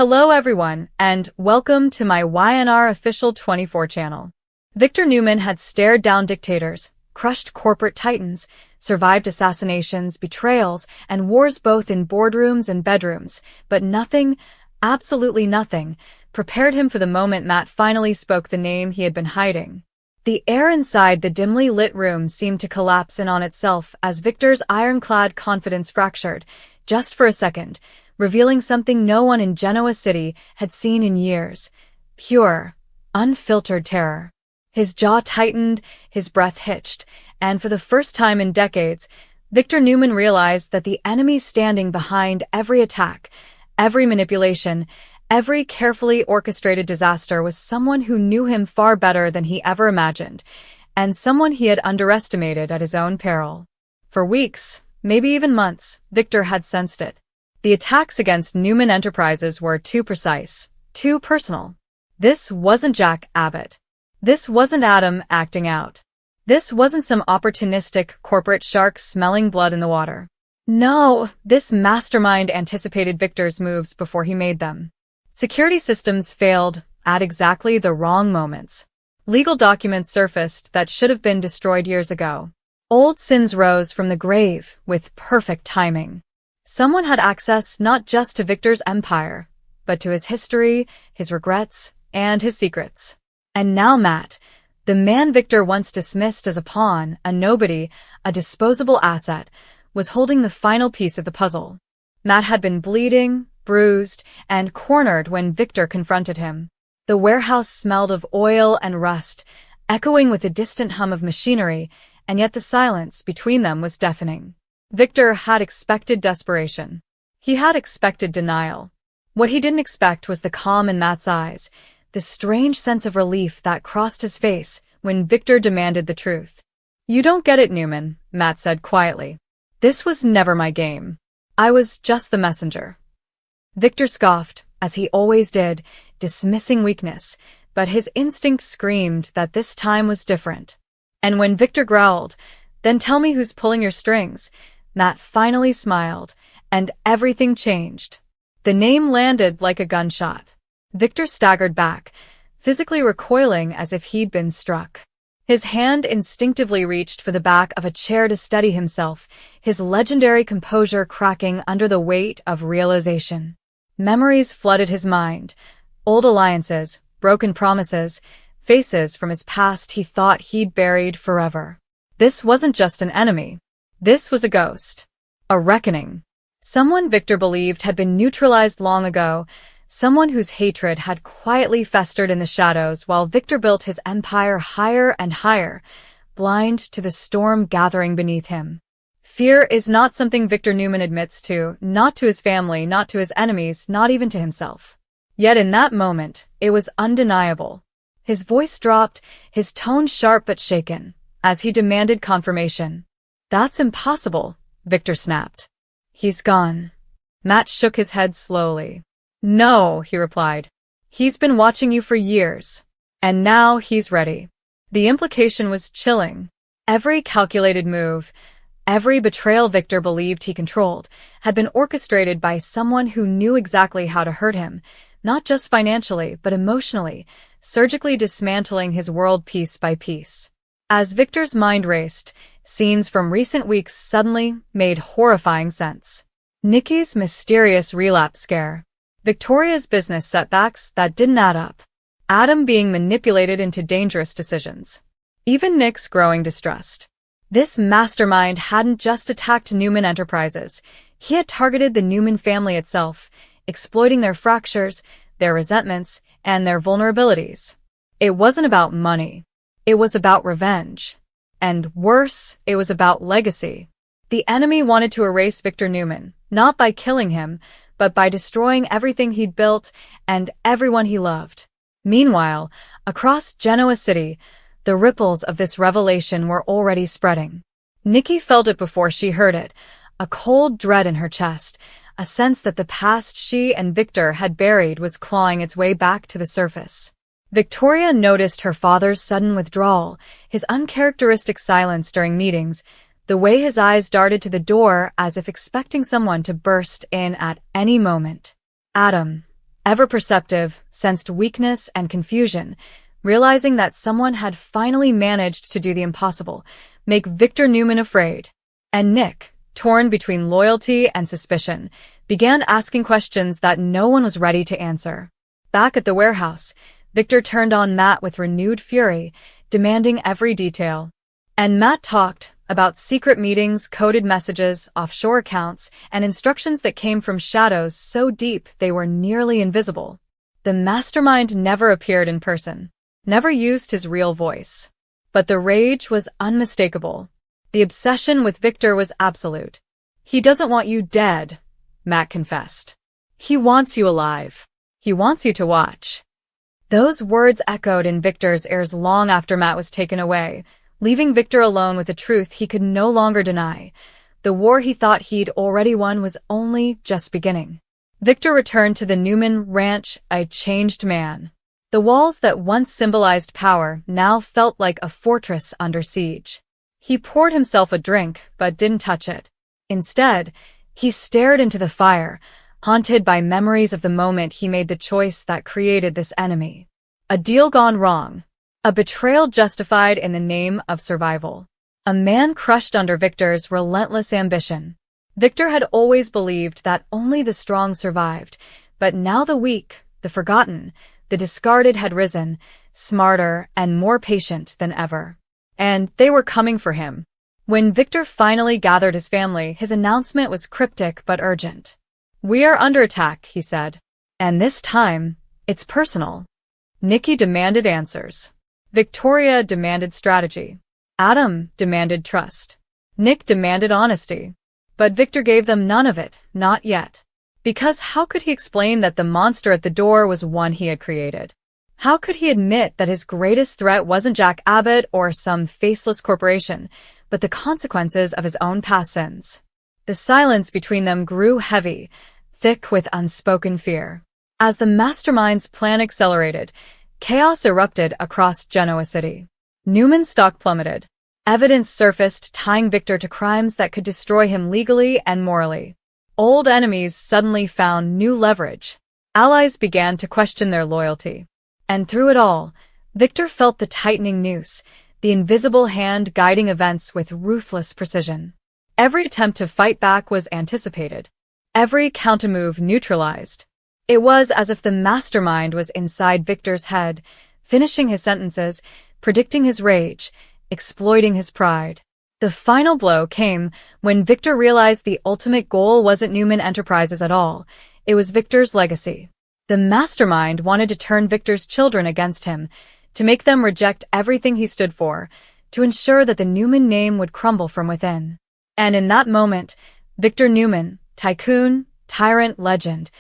Hello everyone, and welcome to my YNR Official 24 channel. Victor Newman had stared down dictators, crushed corporate titans, survived assassinations, betrayals, and wars both in boardrooms and bedrooms, but nothing, absolutely nothing, prepared him for the moment Matt finally spoke the name he had been hiding. The air inside the dimly lit room seemed to collapse in on itself as Victor's ironclad confidence fractured, just for a second, revealing something no one in Genoa City had seen in years. Pure, unfiltered terror. His jaw tightened, his breath hitched, and for the first time in decades, Victor Newman realized that the enemy standing behind every attack, every manipulation, every carefully orchestrated disaster was someone who knew him far better than he ever imagined, and someone he had underestimated at his own peril. For weeks, maybe even months, Victor had sensed it. The attacks against Newman Enterprises were too precise, too personal. This wasn't Jack Abbott. This wasn't Adam acting out. This wasn't some opportunistic corporate shark smelling blood in the water. No, this mastermind anticipated Victor's moves before he made them. Security systems failed at exactly the wrong moments. Legal documents surfaced that should have been destroyed years ago. Old sins rose from the grave with perfect timing. Someone had access not just to Victor's empire, but to his history, his regrets, and his secrets. And now Matt, the man Victor once dismissed as a pawn, a nobody, a disposable asset, was holding the final piece of the puzzle. Matt had been bleeding, bruised, and cornered when Victor confronted him. The warehouse smelled of oil and rust, echoing with the distant hum of machinery, and yet the silence between them was deafening. Victor had expected desperation. He had expected denial. What he didn't expect was the calm in Matt's eyes, the strange sense of relief that crossed his face when Victor demanded the truth. "You don't get it, Newman," Matt said quietly. "This was never my game. I was just the messenger." Victor scoffed, as he always did, dismissing weakness, but his instinct screamed that this time was different. And when Victor growled, "Then tell me who's pulling your strings," Matt finally smiled, and everything changed. The name landed like a gunshot. Victor staggered back, physically recoiling as if he'd been struck. His hand instinctively reached for the back of a chair to steady himself, his legendary composure cracking under the weight of realization. Memories flooded his mind. Old alliances, broken promises, faces from his past he thought he'd buried forever. This wasn't just an enemy. This was a ghost. A reckoning. Someone Victor believed had been neutralized long ago, someone whose hatred had quietly festered in the shadows while Victor built his empire higher and higher, blind to the storm gathering beneath him. Fear is not something Victor Newman admits to, not to his family, not to his enemies, not even to himself. Yet in that moment, it was undeniable. His voice dropped, his tone sharp but shaken, as he demanded confirmation. "That's impossible," Victor snapped. "He's gone." Matt shook his head slowly. "No," he replied. "He's been watching you for years. And now he's ready." The implication was chilling. Every calculated move, every betrayal Victor believed he controlled, had been orchestrated by someone who knew exactly how to hurt him, not just financially, but emotionally, surgically dismantling his world piece by piece. As Victor's mind raced, scenes from recent weeks suddenly made horrifying sense. Nikki's mysterious relapse scare. Victoria's business setbacks that didn't add up. Adam being manipulated into dangerous decisions. Even Nick's growing distrust. This mastermind hadn't just attacked Newman Enterprises. He had targeted the Newman family itself, exploiting their fractures, their resentments, and their vulnerabilities. It wasn't about money. It was about revenge. And worse, it was about legacy. The enemy wanted to erase Victor Newman, not by killing him, but by destroying everything he'd built and everyone he loved. Meanwhile, across Genoa City, the ripples of this revelation were already spreading. Nikki felt it before she heard it, a cold dread in her chest, a sense that the past she and Victor had buried was clawing its way back to the surface. Victoria noticed her father's sudden withdrawal, his uncharacteristic silence during meetings, the way his eyes darted to the door as if expecting someone to burst in at any moment. "Adam," ever perceptive, sensed weakness and confusion, realizing that someone had finally managed to do the impossible, make Victor Newman afraid. And Nick, torn between loyalty and suspicion, began asking questions that no one was ready to answer. Back at the warehouse, Victor turned on Matt with renewed fury, demanding every detail. And Matt talked about secret meetings, coded messages, offshore accounts, and instructions that came from shadows so deep they were nearly invisible. The mastermind never appeared in person, never used his real voice. But the rage was unmistakable. The obsession with Victor was absolute. "He doesn't want you dead," Matt confessed. "He wants you alive. He wants you to watch." Those words echoed in Victor's ears long after Matt was taken away, leaving Victor alone with a truth he could no longer deny. The war he thought he'd already won was only just beginning. Victor returned to the Newman ranch a changed man. The walls that once symbolized power now felt like a fortress under siege. He poured himself a drink, but didn't touch it. Instead, he stared into the fire, haunted by memories of the moment he made the choice that created this enemy. A deal gone wrong. A betrayal justified in the name of survival. A man crushed under Victor's relentless ambition. Victor had always believed that only the strong survived, but now the weak, the forgotten, the discarded had risen, smarter and more patient than ever. And they were coming for him. When Victor finally gathered his family, his announcement was cryptic but urgent. "We are under attack," he said. "And this time, it's personal." Nikki demanded answers. Victoria demanded strategy. Adam demanded trust. Nick demanded honesty. But Victor gave them none of it, not yet. Because how could he explain that the monster at the door was one he had created? How could he admit that his greatest threat wasn't Jack Abbott or some faceless corporation, but the consequences of his own past sins? The silence between them grew heavy, thick with unspoken fear. As the mastermind's plan accelerated, chaos erupted across Genoa City. Newman's stock plummeted. Evidence surfaced tying Victor to crimes that could destroy him legally and morally. Old enemies suddenly found new leverage. Allies began to question their loyalty. And through it all, Victor felt the tightening noose, the invisible hand guiding events with ruthless precision. Every attempt to fight back was anticipated. Every countermove neutralized. It was as if the mastermind was inside Victor's head, finishing his sentences, predicting his rage, exploiting his pride. The final blow came when Victor realized the ultimate goal wasn't Newman Enterprises at all. It was Victor's legacy. The mastermind wanted to turn Victor's children against him, to make them reject everything he stood for, to ensure that the Newman name would crumble from within. And in that moment, Victor Newman, tycoon, tyrant, legend,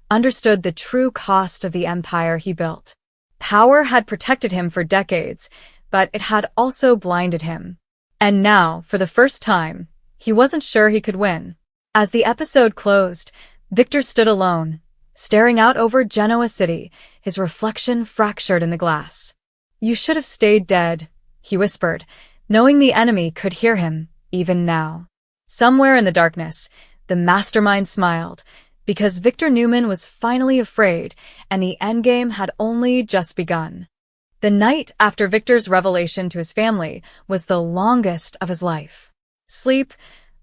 understood the true cost of the empire he built. Power had protected him for decades, but it had also blinded him. And now, for the first time, he wasn't sure he could win. As the episode closed, Victor stood alone, staring out over Genoa City, his reflection fractured in the glass. "You should have stayed dead," he whispered, knowing the enemy could hear him, even now. Somewhere in the darkness, the mastermind smiled, because Victor Newman was finally afraid, and the endgame had only just begun. The night after Victor's revelation to his family was the longest of his life. Sleep,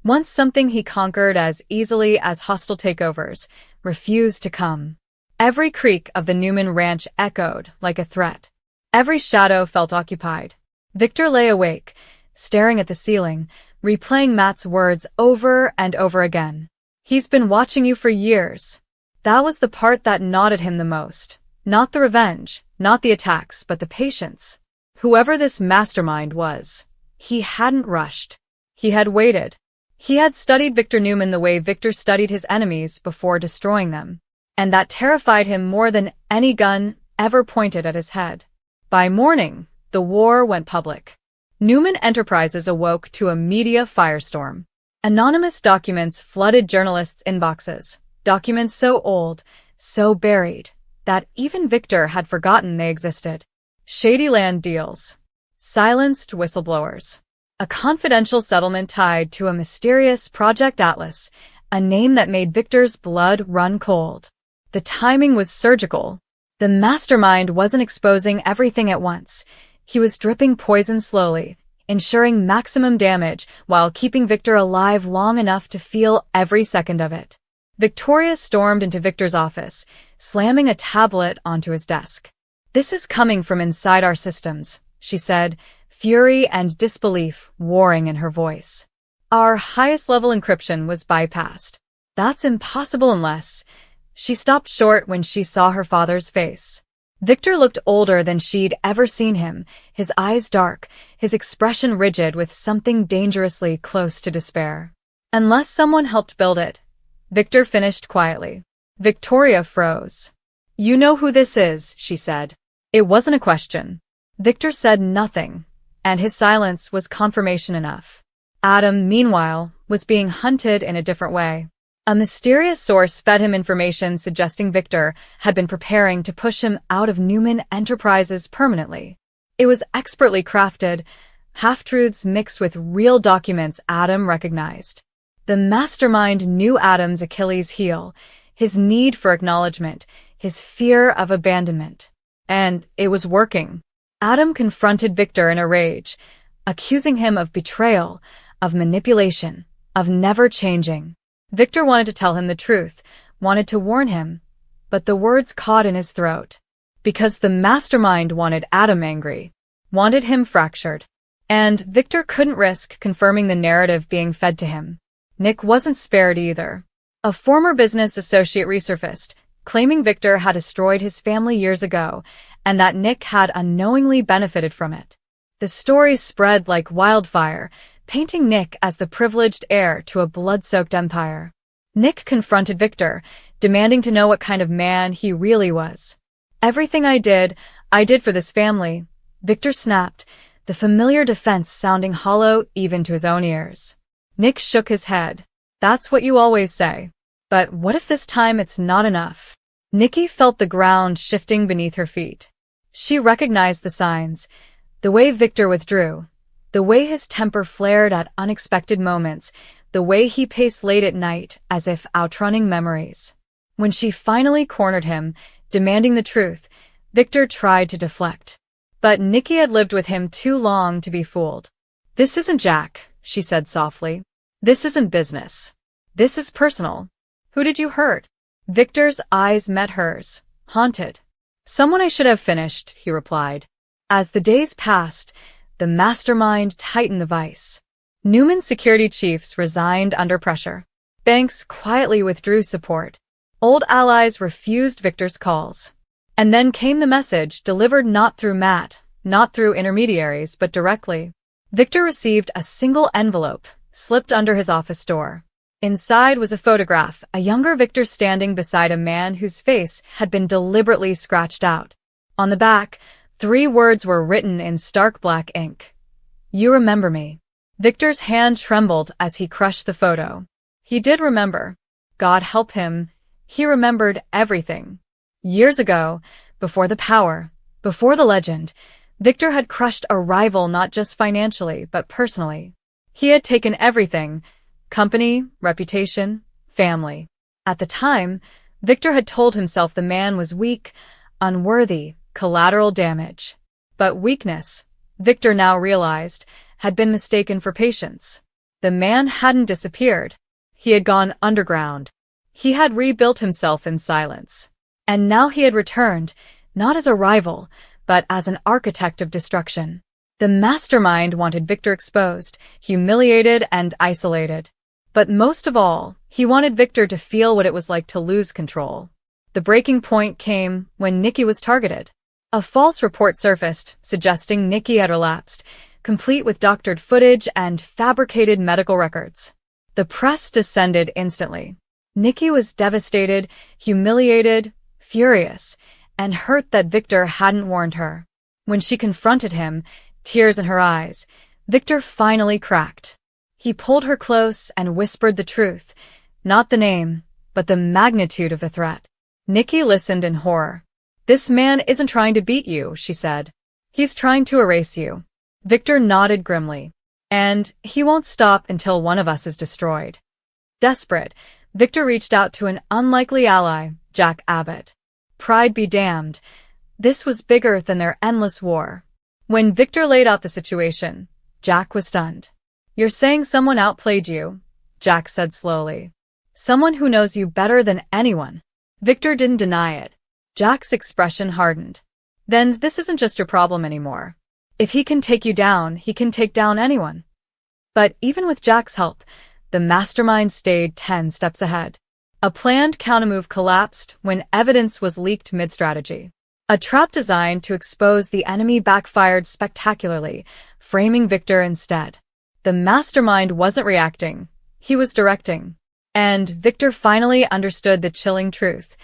once something he conquered as easily as hostile takeovers, refused to come. Every creak of the Newman ranch echoed like a threat. Every shadow felt occupied. Victor lay awake, staring at the ceiling, replaying Matt's words over and over again. "He's been watching you for years." That was the part that gnawed him the most. Not the revenge, not the attacks, but the patience. Whoever this mastermind was, he hadn't rushed. He had waited. He had studied Victor Newman the way Victor studied his enemies before destroying them. And that terrified him more than any gun ever pointed at his head. By morning, the war went public. Newman Enterprises awoke to a media firestorm. Anonymous documents flooded journalists' inboxes. Documents so old, so buried, that even Victor had forgotten they existed. Shady land deals. Silenced whistleblowers. A confidential settlement tied to a mysterious Project Atlas, a name that made Victor's blood run cold. The timing was surgical. The mastermind wasn't exposing everything at once. He was dripping poison slowly, ensuring maximum damage while keeping Victor alive long enough to feel every second of it. Victoria stormed into Victor's office, slamming a tablet onto his desk. "This is coming from inside our systems," she said, fury and disbelief warring in her voice. "Our highest-level encryption was bypassed. That's impossible unless—" She stopped short when she saw her father's face. Victor looked older than she'd ever seen him, his eyes dark, his expression rigid with something dangerously close to despair. "Unless someone helped build it," Victor finished quietly. Victoria froze. "You know who this is," she said. It wasn't a question. Victor said nothing, and his silence was confirmation enough. Adam, meanwhile, was being hunted in a different way. A mysterious source fed him information suggesting Victor had been preparing to push him out of Newman Enterprises permanently. It was expertly crafted, half-truths mixed with real documents Adam recognized. The mastermind knew Adam's Achilles heel, his need for acknowledgement, his fear of abandonment. And it was working. Adam confronted Victor in a rage, accusing him of betrayal, of manipulation, of never changing. Victor wanted to tell him the truth, wanted to warn him, but the words caught in his throat. Because the mastermind wanted Adam angry, wanted him fractured. And Victor couldn't risk confirming the narrative being fed to him. Nick wasn't spared either. A former business associate resurfaced, claiming Victor had destroyed his family years ago, and that Nick had unknowingly benefited from it. The story spread like wildfire, painting Nick as the privileged heir to a blood-soaked empire. Nick confronted Victor, demanding to know what kind of man he really was. "Everything I did for this family," Victor snapped, the familiar defense sounding hollow even to his own ears. Nick shook his head. "That's what you always say. But what if this time it's not enough?" Nikki felt the ground shifting beneath her feet. She recognized the signs, the way Victor withdrew, the way his temper flared at unexpected moments, the way he paced late at night as if outrunning memories. When she finally cornered him, demanding the truth, Victor tried to deflect. But Nikki had lived with him too long to be fooled. "This isn't Jack," she said softly. "This isn't business. This is personal. Who did you hurt?" Victor's eyes met hers, haunted. "Someone I should have finished," he replied. As the days passed, the mastermind tightened the vice. Newman's security chiefs resigned under pressure. Banks quietly withdrew support. Old allies refused Victor's calls. And then came the message delivered not through Matt, not through intermediaries, but directly. Victor received a single envelope, slipped under his office door. Inside was a photograph, a younger Victor standing beside a man whose face had been deliberately scratched out. On the back, 3 words were written in stark black ink. "You remember me." Victor's hand trembled as he crushed the photo. He did remember. God help him, he remembered everything. Years ago, before the power, before the legend, Victor had crushed a rival not just financially, but personally. He had taken everything: company, reputation, family. At the time, Victor had told himself the man was weak, unworthy, collateral damage. But weakness, Victor now realized, had been mistaken for patience. The man hadn't disappeared. He had gone underground. He had rebuilt himself in silence. And now he had returned, not as a rival, but as an architect of destruction. The mastermind wanted Victor exposed, humiliated, and isolated. But most of all, he wanted Victor to feel what it was like to lose control. The breaking point came when Nikki was targeted. A false report surfaced, suggesting Nikki had relapsed, complete with doctored footage and fabricated medical records. The press descended instantly. Nikki was devastated, humiliated, furious, and hurt that Victor hadn't warned her. When she confronted him, tears in her eyes, Victor finally cracked. He pulled her close and whispered the truth, not the name, but the magnitude of the threat. Nikki listened in horror. "This man isn't trying to beat you," she said. "He's trying to erase you." Victor nodded grimly. "And he won't stop until one of us is destroyed." Desperate, Victor reached out to an unlikely ally, Jack Abbott. Pride be damned. This was bigger than their endless war. When Victor laid out the situation, Jack was stunned. "You're saying someone outplayed you," Jack said slowly. "Someone who knows you better than anyone." Victor didn't deny it. Jack's expression hardened. "Then this isn't just your problem anymore. If he can take you down, he can take down anyone." But even with Jack's help, the mastermind stayed 10 steps ahead. A planned countermove collapsed when evidence was leaked mid-strategy. A trap designed to expose the enemy backfired spectacularly, framing Victor instead. The mastermind wasn't reacting, he was directing. And Victor finally understood the chilling truth.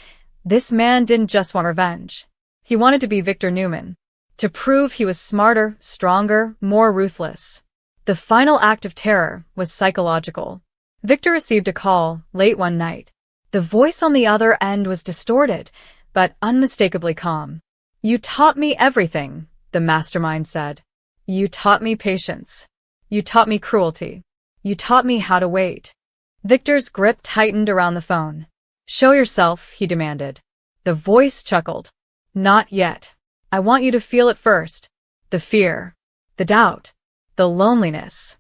This man didn't just want revenge. He wanted to be Victor Newman, to prove he was smarter, stronger, more ruthless. The final act of terror was psychological. Victor received a call late one night. The voice on the other end was distorted, but unmistakably calm. "You taught me everything," the mastermind said. "You taught me patience. You taught me cruelty. You taught me how to wait." Victor's grip tightened around the phone. "Show yourself," he demanded. The voice chuckled. "Not yet. I want you to feel it first. The fear, the doubt, the loneliness."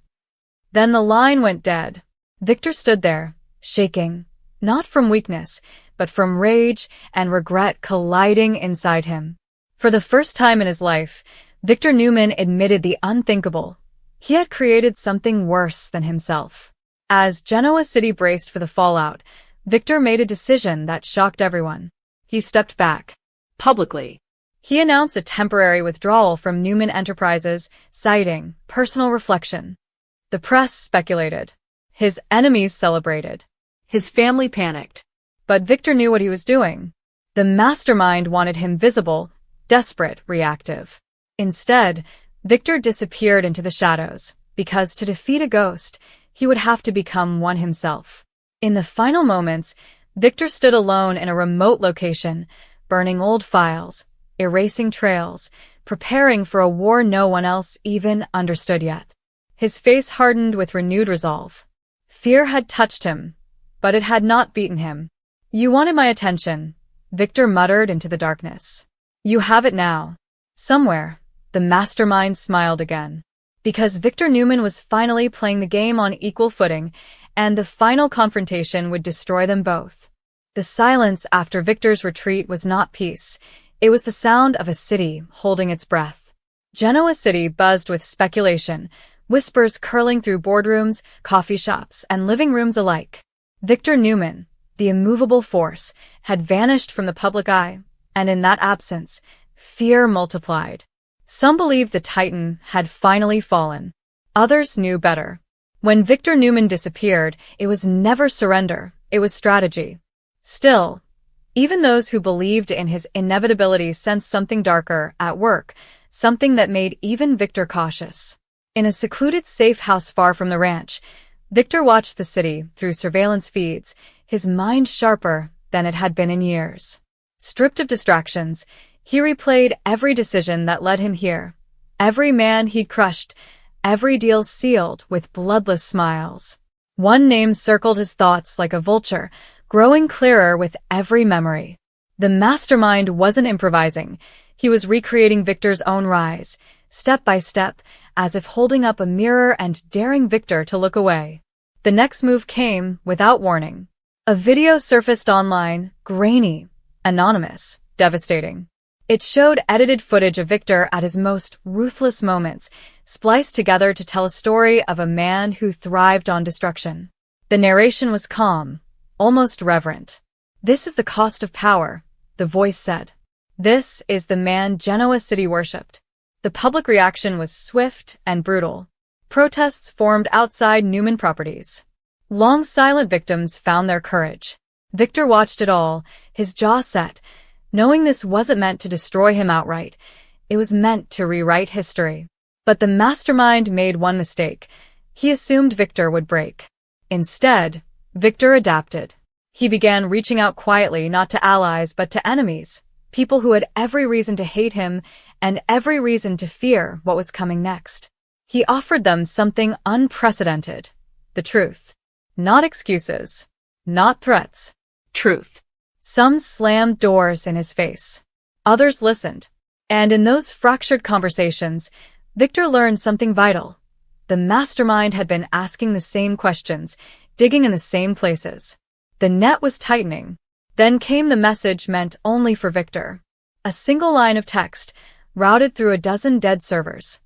Then the line went dead. Victor stood there, shaking, not from weakness, but from rage and regret colliding inside him. For the first time in his life, Victor Newman admitted the unthinkable. He had created something worse than himself. As Genoa City braced for the fallout, Victor made a decision that shocked everyone. He stepped back. Publicly. He announced a temporary withdrawal from Newman Enterprises, citing personal reflection. The press speculated. His enemies celebrated. His family panicked. But Victor knew what he was doing. The mastermind wanted him visible, desperate, reactive. Instead, Victor disappeared into the shadows, because to defeat a ghost, he would have to become one himself. In the final moments, Victor stood alone in a remote location, burning old files, erasing trails, preparing for a war no one else even understood yet. His face hardened with renewed resolve. Fear had touched him, but it had not beaten him. "You wanted my attention," Victor muttered into the darkness. "You have it now." Somewhere, the mastermind smiled again. Because Victor Newman was finally playing the game on equal footing, and the final confrontation would destroy them both. The silence after Victor's retreat was not peace. It was the sound of a city holding its breath. Genoa City buzzed with speculation, whispers curling through boardrooms, coffee shops, and living rooms alike. Victor Newman, the immovable force, had vanished from the public eye, and in that absence, fear multiplied. Some believed the Titan had finally fallen. Others knew better. When Victor Newman disappeared, it was never surrender, it was strategy. Still, even those who believed in his inevitability sensed something darker at work, something that made even Victor cautious. In a secluded safe house far from the ranch, Victor watched the city through surveillance feeds, his mind sharper than it had been in years. Stripped of distractions, he replayed every decision that led him here, every man he'd crushed, every deal sealed with bloodless smiles. One name circled his thoughts like a vulture, growing clearer with every memory. The mastermind wasn't improvising. He was recreating Victor's own rise, step by step, as if holding up a mirror and daring Victor to look away. The next move came without warning. A video surfaced online, grainy, anonymous, devastating. It showed edited footage of Victor at his most ruthless moments, spliced together to tell a story of a man who thrived on destruction. The narration was calm, almost reverent. "This is the cost of power," the voice said. "This is the man Genoa City worshipped." The public reaction was swift and brutal. Protests formed outside Newman properties. Long silent victims found their courage. Victor watched it all, his jaw set, knowing this wasn't meant to destroy him outright. It was meant to rewrite history. But the mastermind made one mistake. He assumed Victor would break. Instead, Victor adapted. He began reaching out quietly, not to allies but to enemies, people who had every reason to hate him and every reason to fear what was coming next. He offered them something unprecedented: the truth. Not excuses. Not threats. Truth. Some slammed doors in his face. Others listened. And in those fractured conversations, Victor learned something vital. The mastermind had been asking the same questions, digging in the same places. The net was tightening. Then came the message meant only for Victor. A single line of text, routed through a dozen dead servers.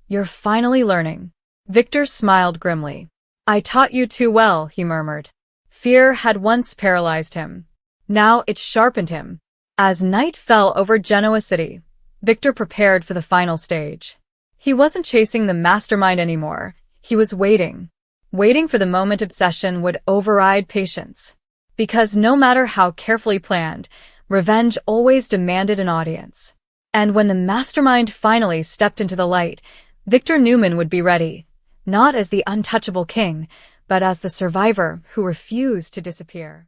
"You're finally learning." Victor smiled grimly. "I taught you too well," he murmured. Fear had once paralyzed him. Now it sharpened him. As night fell over Genoa City, Victor prepared for the final stage. He wasn't chasing the mastermind anymore. He was waiting. Waiting for the moment obsession would override patience. Because no matter how carefully planned, revenge always demanded an audience. And when the mastermind finally stepped into the light, Victor Newman would be ready, not as the untouchable king, but as the survivor who refused to disappear.